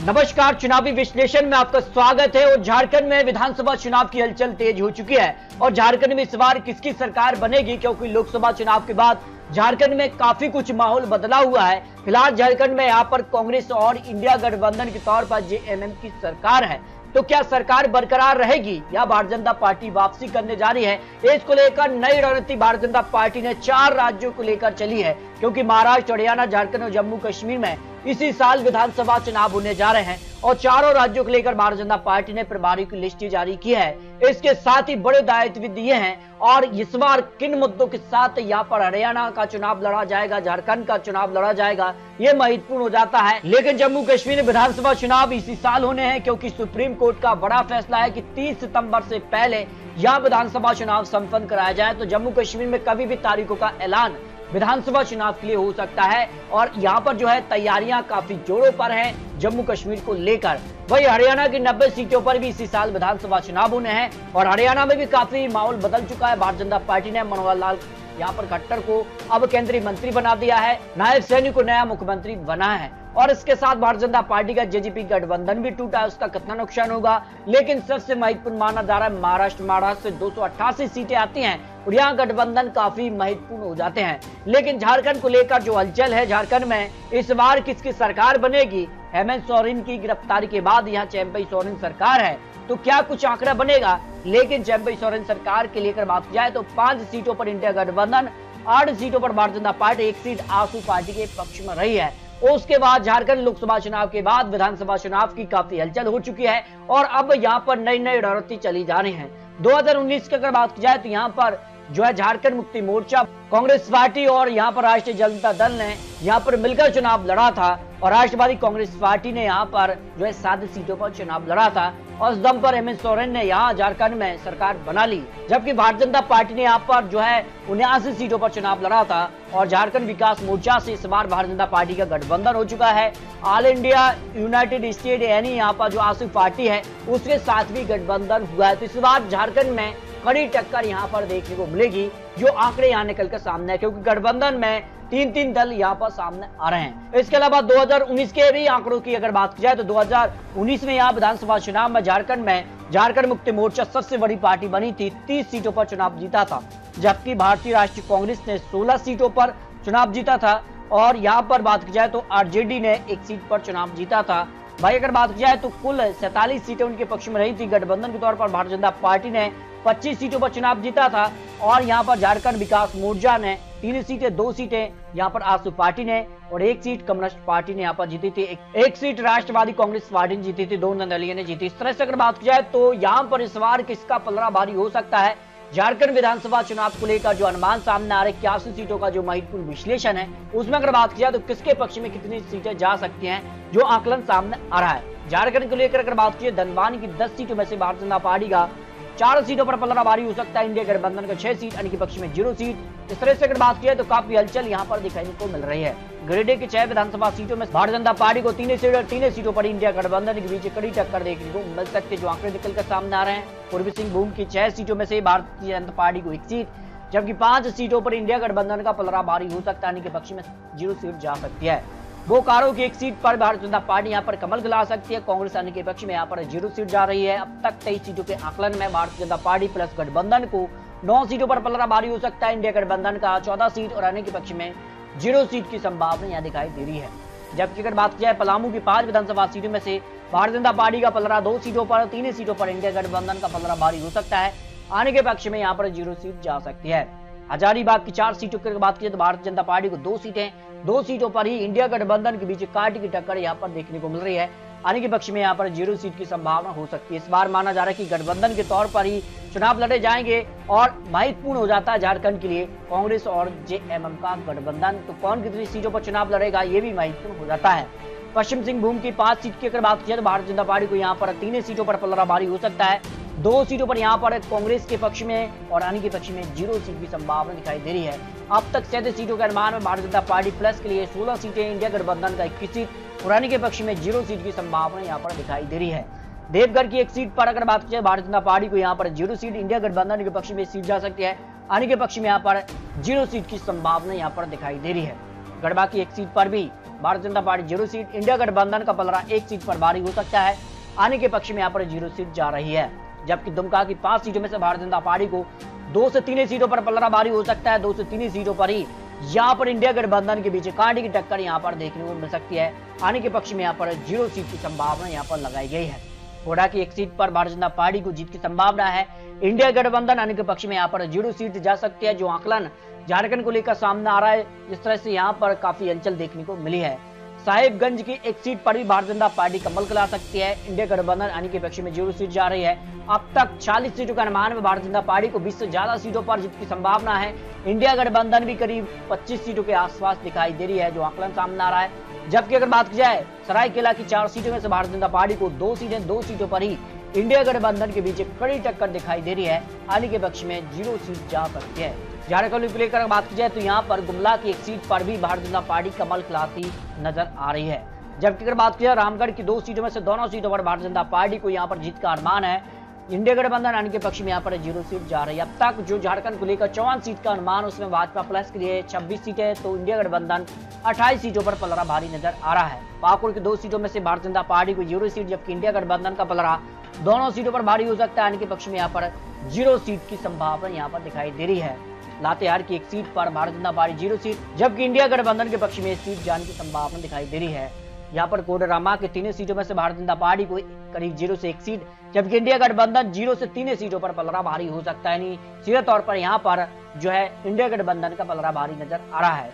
नमस्कार, चुनावी विश्लेषण में आपका स्वागत है। और झारखंड में विधानसभा चुनाव की हलचल तेज हो चुकी है और झारखंड में इस बार किसकी सरकार बनेगी, क्योंकि लोकसभा चुनाव के बाद झारखंड में काफी कुछ माहौल बदला हुआ है। फिलहाल झारखंड में यहाँ पर कांग्रेस और इंडिया गठबंधन के तौर पर जेएमएम की सरकार है। तो क्या सरकार बरकरार रहेगी या भारतीय जनता पार्टी वापसी करने जा रही है? इसको लेकर नई रणनीति भारतीय जनता पार्टी ने 4 राज्यों को लेकर चली है, क्योंकि महाराष्ट्र, हरियाणा, झारखंड और जम्मू कश्मीर में इसी साल विधानसभा चुनाव होने जा रहे हैं और चारों राज्यों को लेकर भारतीय जनता पार्टी ने प्रभारी की लिस्ट जारी की है। इसके साथ ही बड़े दायित्व भी दिए हैं और इस बार किन मुद्दों के साथ यहाँ पर हरियाणा का चुनाव लड़ा जाएगा, झारखंड का चुनाव लड़ा जाएगा, ये महत्वपूर्ण हो जाता है। लेकिन जम्मू कश्मीर में विधानसभा चुनाव इसी साल होने हैं, क्योंकि सुप्रीम कोर्ट का बड़ा फैसला है कि 30 सितंबर से पहले यहाँ विधानसभा चुनाव संपन्न कराया जाए। तो जम्मू कश्मीर में कभी भी तारीखों का ऐलान विधानसभा चुनाव के लिए हो सकता है और यहाँ पर जो है तैयारियां काफी जोरों पर हैं जम्मू कश्मीर को लेकर। वही हरियाणा की 90 सीटों पर भी इसी साल विधानसभा चुनाव होने हैं और हरियाणा में भी काफी माहौल बदल चुका है। भारतीय जनता पार्टी ने मनोहर लाल यहाँ पर खट्टर को अब केंद्रीय मंत्री बना दिया है, नायब सैनी को नया मुख्यमंत्री बना है और इसके साथ भारतीय जनता पार्टी का जेजेपी गठबंधन भी टूटा है। उसका कितना नुकसान होगा, लेकिन सबसे महत्वपूर्ण माना जा रहा है महाराष्ट्र से 288 सीटें आती हैं और यहाँ गठबंधन काफी महत्वपूर्ण हो जाते हैं। लेकिन झारखंड को लेकर जो हलचल है, झारखंड में इस बार किसकी सरकार बनेगी? हेमंत सोरेन की गिरफ्तारी के बाद यहाँ चंपई सोरेन सरकार है, तो क्या कुछ आंकड़ा बनेगा? लेकिन चंपई सोरेन सरकार के लेकर बात की जाए तो 5 सीटों पर इंडिया गठबंधन, 8 सीटों पर भारतीय जनता पार्टी, 1 सीट आसू पार्टी के पक्ष में रही है। उसके बाद झारखंड लोकसभा चुनाव के बाद विधानसभा चुनाव की काफी हलचल हो चुकी है और अब यहाँ पर नई नई रणनीति चली जा रही है। 2019 की अगर बात की जाए तो यहाँ पर जो है झारखंड मुक्ति मोर्चा, कांग्रेस पार्टी और यहाँ पर राष्ट्रीय जनता दल ने यहाँ पर मिलकर चुनाव लड़ा था और राष्ट्रवादी कांग्रेस पार्टी ने यहाँ पर जो है 7 सीटों पर चुनाव लड़ा था और उस दम पर हेमंत सोरेन ने यहाँ झारखंड में सरकार बना ली। जबकि भारतीय जनता पार्टी ने यहाँ पर जो है 79 सीटों पर चुनाव लड़ा था और झारखंड विकास मोर्चा से इस बार भारतीय जनता पार्टी का गठबंधन हो चुका है। ऑल इंडिया यूनाइटेड स्टेट यानी यहाँ पर जो आसू पार्टी है उसके साथ भी गठबंधन हुआ है। तो इस बार झारखंड में कड़ी टक्कर यहाँ पर देखने को मिलेगी, जो आंकड़े यहाँ निकल कर सामने है, क्योंकि गठबंधन में 3 दल यहाँ पर सामने आ रहे हैं। इसके अलावा 2019 के भी आंकड़ों की अगर बात की जाए तो 2019 में यहाँ विधानसभा चुनाव में झारखंड मुक्ति मोर्चा सबसे बड़ी पार्टी बनी थी, 30 सीटों पर चुनाव जीता था, जबकि भारतीय राष्ट्रीय कांग्रेस ने 16 सीटों पर चुनाव जीता था और यहाँ पर बात की जाए तो आरजेडी ने 1 सीट पर चुनाव जीता था। भाई अगर बात की जाए तो कुल 47 सीटें उनके पक्ष में रही थी। गठबंधन के तौर पर भारतीय जनता पार्टी ने 25 सीटों पर चुनाव जीता था और यहाँ पर झारखंड विकास मोर्चा ने 3 सीटें, 2 सीटें यहाँ पर आसू पार्टी ने और 1 सीट कम्युनिस्ट पार्टी ने यहाँ पर जीती थी, 1 सीट राष्ट्रवादी कांग्रेस पार्टी ने जीती थी, 2 निर्दलीय ने जीती। इस तरह से अगर बात की जाए तो यहाँ पर इस बार किसका पलड़ा भारी हो सकता है? झारखंड विधानसभा चुनाव को लेकर जो अनुमान सामने आ रहे 81 सीटों का जो महत्वपूर्ण विश्लेषण है, उसमें अगर बात की जाए तो किसके पक्ष में कितनी सीटें जा सकती हैं, जो आकलन सामने आ रहा है। झारखंड को लेकर अगर बात की धनबाद की 10 सीटों में से भारतीय जनता पार्टी का 4 सीटों पर पलड़ा भारी हो सकता है, इंडिया गठबंधन का 6 सीट, अन्य के पक्ष में 0 सीट। इस तरह से अगर बात की जाए तो काफी हलचल यहाँ पर दिखाने को मिल रही है। गिरिडीह की 6 विधानसभा सीटों में भारतीय जनता पार्टी को 3 सीटों पर इंडिया गठबंधन के बीच कड़ी टक्कर देखने को मिल सकती है, जो आंकड़े निकलकर सामने आ रहे हैं। पूर्वी सिंहभूम की 6 सीटों में से भारतीय जनता पार्टी को 1 सीट, जबकि 5 सीटों पर इंडिया गठबंधन का पलड़ा भारी हो सकता है, अन्य के पक्ष में 0 सीट जा सकती है। बोकारो की 1 सीट पर भारतीय जनता पार्टी यहाँ पर कमल खिला सकती है, कांग्रेस अन्य के पक्ष में यहाँ पर 0 सीट जा रही है। अब तक 23 सीटों के आकलन में भारतीय जनता पार्टी प्लस गठबंधन को 9 सीटों पर पलड़ा भारी हो सकता है, इंडिया गठबंधन का 14 सीट और अन्य के पक्ष में 0 सीट की संभावना यहाँ दिखाई दे रही है। जबकि अगर बात की जाए पलामू की 5 विधानसभा सीटों में से भारतीय जनता पार्टी का पलड़ा 2 सीटों पर, 3 सीटों पर इंडिया गठबंधन का पलड़ा भारी हो सकता है, आने के पक्ष में यहाँ पर 0 सीट जा सकती है। हजारीबाग की 4 सीटों की बात की तो भारतीय जनता पार्टी को 2 सीटें, 2 सीटों पर ही इंडिया गठबंधन के बीच काट की टक्कर यहाँ पर देखने को मिल रही है, आने के पक्ष में यहाँ पर 0 सीट की संभावना हो सकती है। इस बार माना जा रहा है कि गठबंधन के तौर पर ही चुनाव लड़े जाएंगे और महत्वपूर्ण हो जाता है झारखंड के लिए कांग्रेस और जेएमएम का गठबंधन। तो कौन कितनी सीटों पर चुनाव लड़ेगा ये भी महत्वपूर्ण हो जाता है। पश्चिम सिंहभूम की 5 सीट की अगर बात की जाए तो भारतीय जनता पार्टी को यहाँ पर 3 सीटों पर पलड़ा भारी हो सकता है, 2 सीटों पर यहाँ पर कांग्रेस के पक्ष में और अन्य के पक्ष में 0 सीट की संभावना दिखाई दे रही है। अब तक 37 सीटों के अनुमान में भारतीय जनता पार्टी प्लस के लिए 16 सीटें, इंडिया गठबंधन का 21 सीट और अन्य के पक्ष में 0 सीट की संभावना यहाँ पर दिखाई दे रही है। देवघर की 1 सीट पर अगर बात की जाए भारतीय जनता पार्टी को यहाँ पर 0 सीट, इंडिया गठबंधन के पक्ष में सीट जा सकती है, अन्य के पक्ष में यहाँ पर 0 सीट की संभावना यहाँ पर दिखाई दे रही है। गढ़वा की 1 सीट पर भी Bharatiya Janata party 0 seat, India गठबंधन का पलड़ा 1 सीट पर भारी हो सकता है, आने के पक्ष में यहाँ पर 0 सीट जा रही है। जबकि दुमका की 5 सीटों में से भारतीय जनता पार्टी को 2 से 3 सीटों पर पलड़ा भारी हो सकता है। 2 से 3 सीटों पर ही यहाँ पर इंडिया गठबंधन के बीच कांटे की टक्कर यहाँ पर देखने को मिल सकती है। आने के पक्ष में यहाँ पर 0 सीट की संभावना यहाँ पर लगाई गई है। कोटा की 1 सीट पर भारतीय जनता पार्टी को जीत की संभावना है। इंडिया गठबंधन आने के पक्ष में यहाँ पर 0 सीट जा सकती है, जो आकलन झारखंड को लेकर सामने आ रहा है। जिस तरह से यहाँ पर काफी हलचल देखने को मिली है। साहिबगंज की 1 सीट पर भी भारतीय जनता पार्टी कमल खिला सकती है। इंडिया गठबंधन आने के पक्ष में 0 सीट जा रही है। अब तक 40 सीटों का अनुमान में भारतीय जनता पार्टी को 20 से ज्यादा सीटों पर जीत की संभावना है। इंडिया गठबंधन भी करीब 25 सीटों के आसपास दिखाई दे रही है, जो आकलन सामने आ रहा है। जबकि अगर बात की जाए सरायकेला की 4 सीटों में से भारतीय जनता पार्टी को 2 सीटों पर ही इंडिया गठबंधन के बीच कड़ी टक्कर दिखाई दे रही है। आने के पक्ष में 0 सीट जा सकती है। झारखंड को लेकर बात की जाए तो यहाँ पर गुमला की 1 सीट पर भी भारतीय जनता पार्टी कमल खिलाती नजर आ रही है। जबकि अगर बात की जाए रामगढ़ की 2 सीटों में से दोनों सीटों पर भारतीय जनता पार्टी को यहाँ पर जीत का अनुमान है। इंडिया गठबंधन आने के पक्ष में यहाँ पर 0 सीट जा रही है। अब तक जो झारखंड को लेकर 54 सीट का अनुमान, उसमें भाजपा प्लस के लिए 26 सीटें, तो इंडिया गठबंधन 28 सीटों पर पलड़ा भारी नजर आ रहा है। पाकुड़ की 2 सीटों में से भारतीय जनता पार्टी को 0 सीट, जबकि इंडिया गठबंधन का पलड़ा दोनों सीटों पर भारी हो सकता है। आने के पक्ष में यहाँ पर 0 सीट की संभावना यहाँ पर दिखाई दे रही है। लातेहार की 1 सीट पर भारतीय जनता पार्टी 0 सीट, जबकि इंडिया गठबंधन के पक्ष में सीट जाने की संभावना दिखाई दे रही है। यहाँ पर कोडरमा के 3 सीटों में से भारतीय जनता पार्टी को करीब 0 से 1 सीट, जबकि इंडिया गठबंधन 0 से 3 सीटों पर पलड़ा भारी हो सकता है। नहीं, सीधे तौर पर यहाँ पर जो है इंडिया गठबंधन का पलड़ा भारी नजर आ रहा है।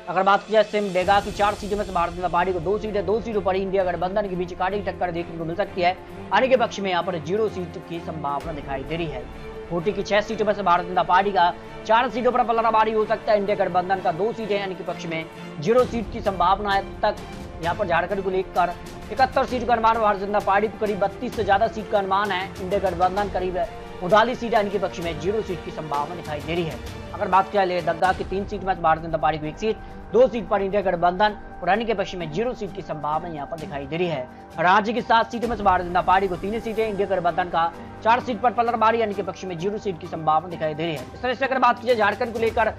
अगर बात की जाए सिमडेगा की 4 सीटों में से भारतीय जनता पार्टी को 2 सीटें, 2 सीटों पर इंडिया गठबंधन के बीच कांटे की टक्कर देखने को मिल सकती है। आने के पक्ष में यहाँ पर 0 सीट की संभावना दिखाई दे रही है। खूंटी की 6 सीटों में से भारतीय जनता पार्टी का 4 सीटों पर पलड़ा भारी हो सकता है। इंडिया गठबंधन का 2 सीटें, यानी कि पक्ष में 0 सीट की संभावना है। तक यहाँ पर झारखंड को लेकर 71 सीट का अनुमान, भारतीय जनता पार्टी को करीब 32 से ज्यादा सीट का अनुमान है। इंडिया गठबंधन करीब 39 सीट, यानी कि पक्ष में 0 सीट की संभावना दिखाई दे रही है। अगर बात किया जाए दग्गा की 3 सीट में भारतीय जनता पार्टी को 1 सीट, 2 सीट पर इंडिया गठबंधन और अन्य के पक्ष में 0 सीट की संभावना यहाँ पर दिखाई दे रही है। राज्य की 7 सीटों में भारतीय जनता पार्टी को 3 सीटें, इंडिया गठबंधन का 4 सीट पर पलड़ा भारी, यानी कि पक्ष में 0 सीट की संभावना दिखाई दे रही है। इस तरह से अगर बात की जाए झारखंड को लेकर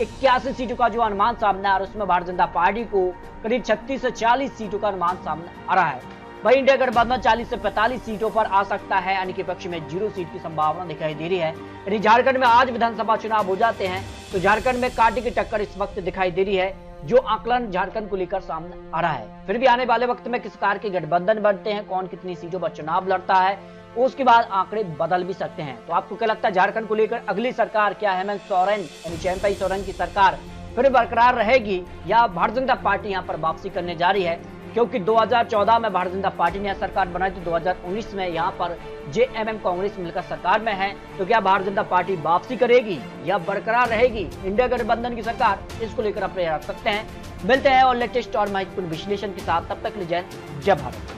81 सीटों का जो अनुमान सामने आ रहा है, उसमें भारतीय जनता पार्टी को करीब 36 से 40 सीटों का अनुमान सामने आ रहा है। वही इंडिया गठबंधन 40 से 45 सीटों पर आ सकता है, यानी कि पक्ष में 0 सीट की संभावना दिखाई दे रही है। यानी झारखंड में आज विधानसभा चुनाव हो जाते हैं तो झारखंड में कांटे की टक्कर इस वक्त दिखाई दे रही है, जो आकलन झारखंड को लेकर सामने आ रहा है। फिर भी आने वाले वक्त में किस प्रकार के गठबंधन बनते हैं, कौन कितनी सीटों पर चुनाव लड़ता है, उसके बाद आंकड़े बदल भी सकते हैं। तो आपको क्या लगता है झारखंड को लेकर अगली सरकार क्या हेमंत सोरेन यानी चंपई सोरेन की सरकार फिर बरकरार रहेगी, या भारतीय जनता पार्टी यहाँ पर वापसी करने जा रही है? क्योंकि 2014 में भारतीय जनता पार्टी ने सरकार बनाई थी, 2019 में यहाँ पर जेएमएम कांग्रेस मिलकर सरकार में है। तो क्या भारतीय जनता पार्टी वापसी करेगी या बरकरार रहेगी इंडिया गठबंधन की सरकार? इसको लेकर आप रख सकते हैं। मिलते हैं और लेटेस्ट और महत्वपूर्ण विश्लेषण के साथ, तब तक जय भारत।